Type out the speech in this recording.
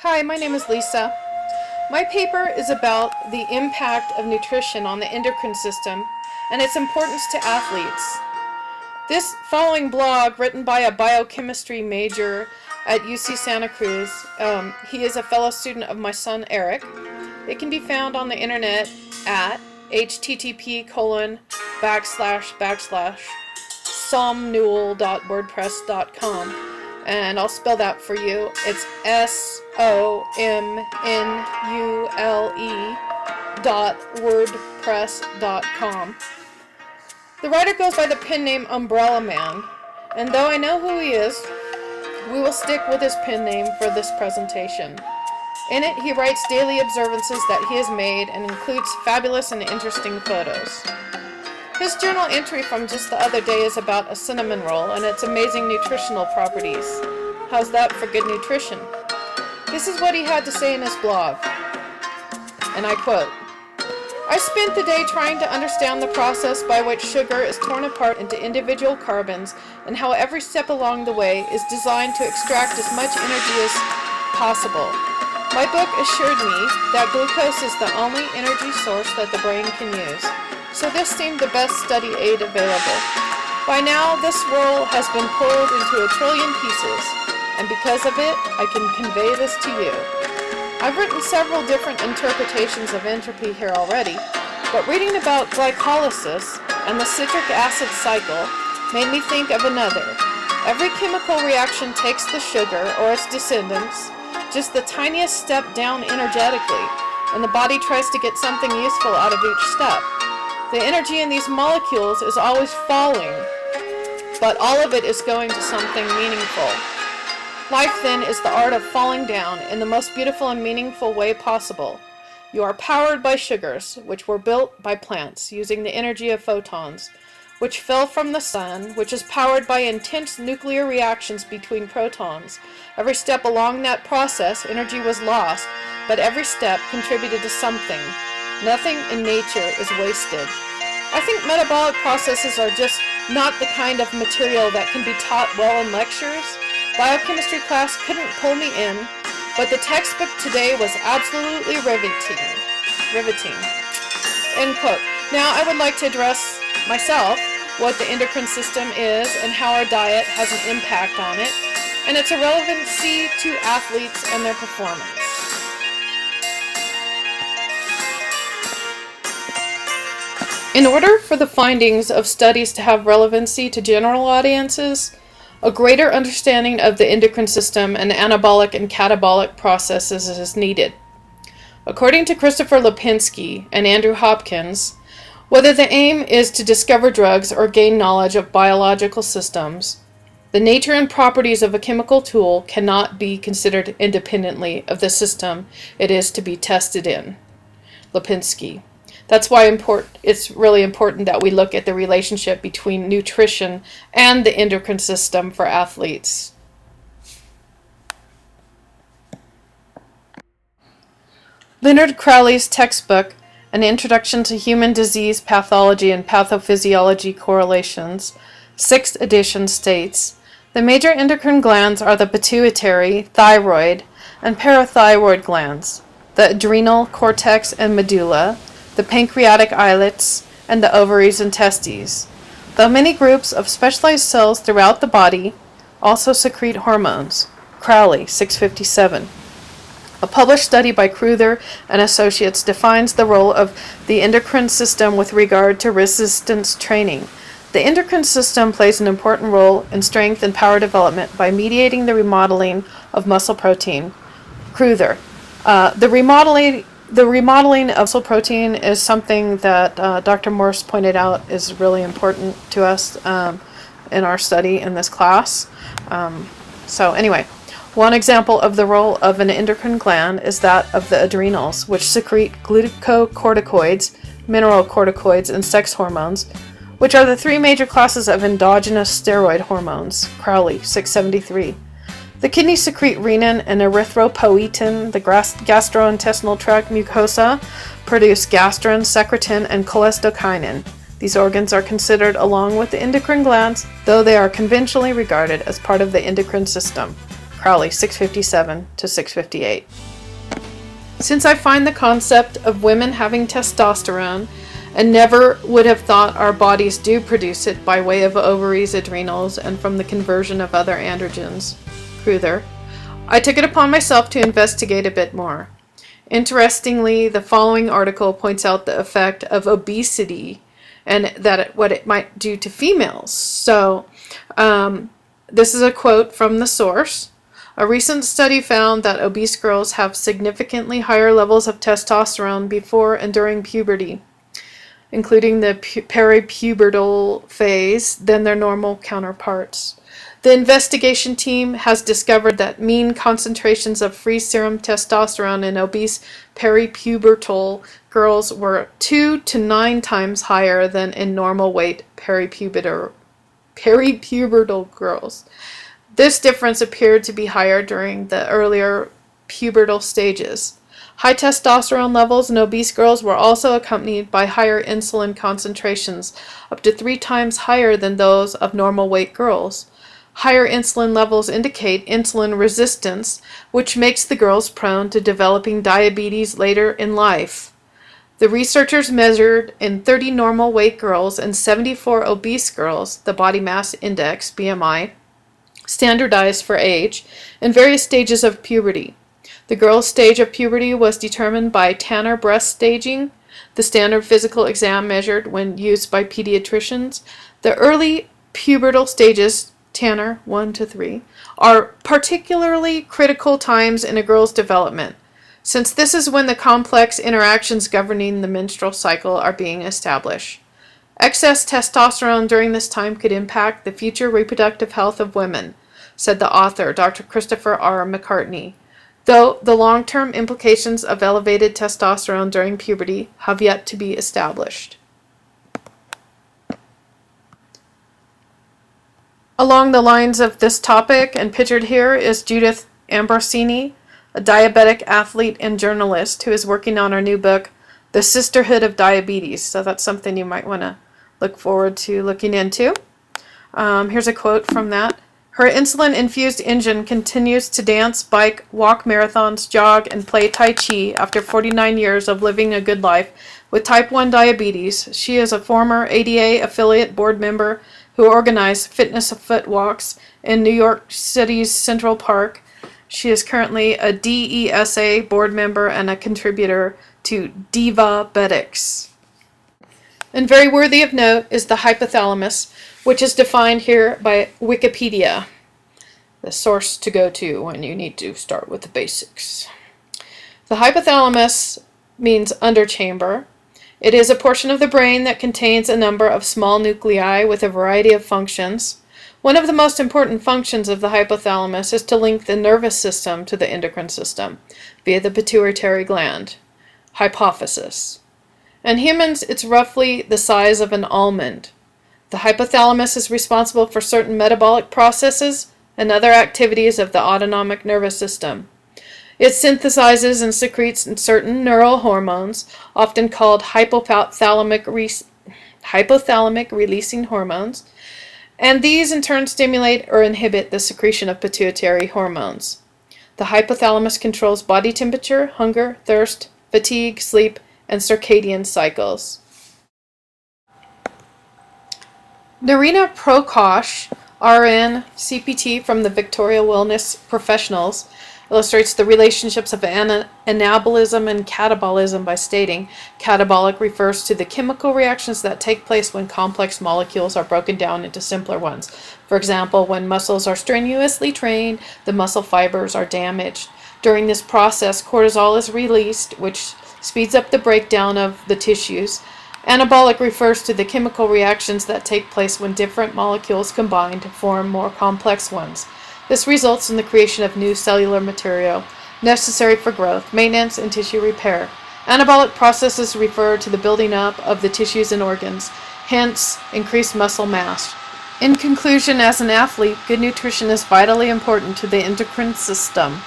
Hi, my name is Lisa. My paper is about the impact of nutrition on the endocrine system and its importance to athletes. This following blog, written by a biochemistry major at UC Santa Cruz, he is a fellow student of my son Eric. It can be found on the internet at http:// and I'll spell that for you. It's SOMNULE.wordpress.com. The writer goes by the pen name Umbrella Man, and though I know who he is, we will stick with his pen name for this presentation. In it, he writes daily observances that he has made and includes fabulous and interesting photos. His journal entry from just the other day is about a cinnamon roll and its amazing nutritional properties. How's that for good nutrition? This is what he had to say in his blog, and I quote, "I spent the day trying to understand the process by which sugar is torn apart into individual carbons and how every step along the way is designed to extract as much energy as possible. My book assured me that glucose is the only energy source that the brain can use. So this seemed the best study aid available. By now, this roll has been pulled into a trillion pieces, and because of it, I can convey this to you. I've written several different interpretations of entropy here already, but reading about glycolysis and the citric acid cycle made me think of another. Every chemical reaction takes the sugar, or its descendants, just the tiniest step down energetically, and the body tries to get something useful out of each step. The energy in these molecules is always falling, but all of it is going to something meaningful. Life, then, is the art of falling down in the most beautiful and meaningful way possible. You are powered by sugars, which were built by plants using the energy of photons, which fell from the sun, which is powered by intense nuclear reactions between protons. Every step along that process, energy was lost, but every step contributed to something. Nothing in nature is wasted. I think metabolic processes are just not the kind of material that can be taught well in lectures. Biochemistry class couldn't pull me in, but the textbook today was absolutely riveting. End quote. Now I would like to address myself, what the endocrine system is and how our diet has an impact on it, and its relevancy to athletes and their performance. In order for the findings of studies to have relevancy to general audiences, a greater understanding of the endocrine system and anabolic and catabolic processes is needed. According to Christopher Lipinski and Andrew Hopkins, whether the aim is to discover drugs or gain knowledge of biological systems, the nature and properties of a chemical tool cannot be considered independently of the system it is to be tested in. Lipinski. That's why it's really important that we look at the relationship between nutrition and the endocrine system for athletes. Leonard Crowley's textbook, An Introduction to Human Disease Pathology and Pathophysiology Correlations, 6th edition states, the major endocrine glands are the pituitary, thyroid, and parathyroid glands, the adrenal cortex and medulla, the pancreatic islets, and the ovaries and testes. Though many groups of specialized cells throughout the body also secrete hormones. Crowley, 657. A published study by Cruther and Associates defines the role of the endocrine system with regard to resistance training. The endocrine system plays an important role in strength and power development by mediating the remodeling of muscle protein. Cruther. The remodeling of muscle protein is something that Dr. Morse pointed out is really important to us in our study in this class. So anyway, one example of the role of an endocrine gland is that of the adrenals, which secrete glucocorticoids, mineralocorticoids, and sex hormones, which are the three major classes of endogenous steroid hormones. Crowley, 673. The kidneys secrete renin and erythropoietin. The gastrointestinal tract mucosa produce gastrin, secretin, and cholecystokinin. These organs are considered along with the endocrine glands, though they are conventionally regarded as part of the endocrine system. Crowley, 657 to 658. Since I find the concept of women having testosterone, and never would have thought our bodies do produce it by way of ovaries, adrenals, and from the conversion of other androgens, Cruther, I took it upon myself to investigate a bit more. Interestingly, the following article points out the effect of obesity and what it might do to females. So, this is a quote from the source. A recent study found that obese girls have significantly higher levels of testosterone before and during puberty, including the peripubertal phase, than their normal counterparts. The investigation team has discovered that mean concentrations of free serum testosterone in obese peripubertal girls were 2 to 9 times higher than in normal weight peripubertal girls. This difference appeared to be higher during the earlier pubertal stages. High testosterone levels in obese girls were also accompanied by higher insulin concentrations, up to 3 times higher than those of normal weight girls. Higher insulin levels indicate insulin resistance, which makes the girls prone to developing diabetes later in life. The researchers measured in 30 normal weight girls and 74 obese girls the body mass index, BMI, standardized for age, in various stages of puberty. The girl's stage of puberty was determined by Tanner breast staging, the standard physical exam measured when used by pediatricians. The early pubertal stages, Tanner 1 to 3, are particularly critical times in a girl's development, since this is when the complex interactions governing the menstrual cycle are being established. Excess testosterone during this time could impact the future reproductive health of women, said the author, Dr. Christopher R. McCartney, though the long-term implications of elevated testosterone during puberty have yet to be established. Along the lines of this topic, and pictured here, is Judith Ambrosini, a diabetic athlete and journalist who is working on her new book, The Sisterhood of Diabetes. So that's something you might want to look forward to looking into. Here's a quote from that. Her insulin-infused engine continues to dance, bike, walk marathons, jog, and play Tai Chi after 49 years of living a good life with type 1 diabetes. She is a former ADA affiliate board member who organized fitness foot walks in New York City's Central Park. She is currently a DESA board member and a contributor to Diabetics. And very worthy of note is the hypothalamus, which is defined here by Wikipedia, the source to go to when you need to start with the basics. The hypothalamus means underchamber. It is a portion of the brain that contains a number of small nuclei with a variety of functions. One of the most important functions of the hypothalamus is to link the nervous system to the endocrine system via the pituitary gland. Hypophysis. In humans, it's roughly the size of an almond. The hypothalamus is responsible for certain metabolic processes and other activities of the autonomic nervous system. It synthesizes and secretes certain neural hormones, often called hypothalamic releasing hormones, and these in turn stimulate or inhibit the secretion of pituitary hormones. The hypothalamus controls body temperature, hunger, thirst, fatigue, sleep, and circadian cycles. Narina Prakash, RN, CPT from the Victoria Wellness Professionals, illustrates the relationships of anabolism and catabolism by stating, catabolic refers to the chemical reactions that take place when complex molecules are broken down into simpler ones. For example, when muscles are strenuously trained, the muscle fibers are damaged. During this process, cortisol is released, which speeds up the breakdown of the tissues. Anabolic refers to the chemical reactions that take place when different molecules combine to form more complex ones. This results in the creation of new cellular material necessary for growth, maintenance, and tissue repair. Anabolic processes refer to the building up of the tissues and organs, hence increased muscle mass. In conclusion, as an athlete, good nutrition is vitally important to the endocrine system.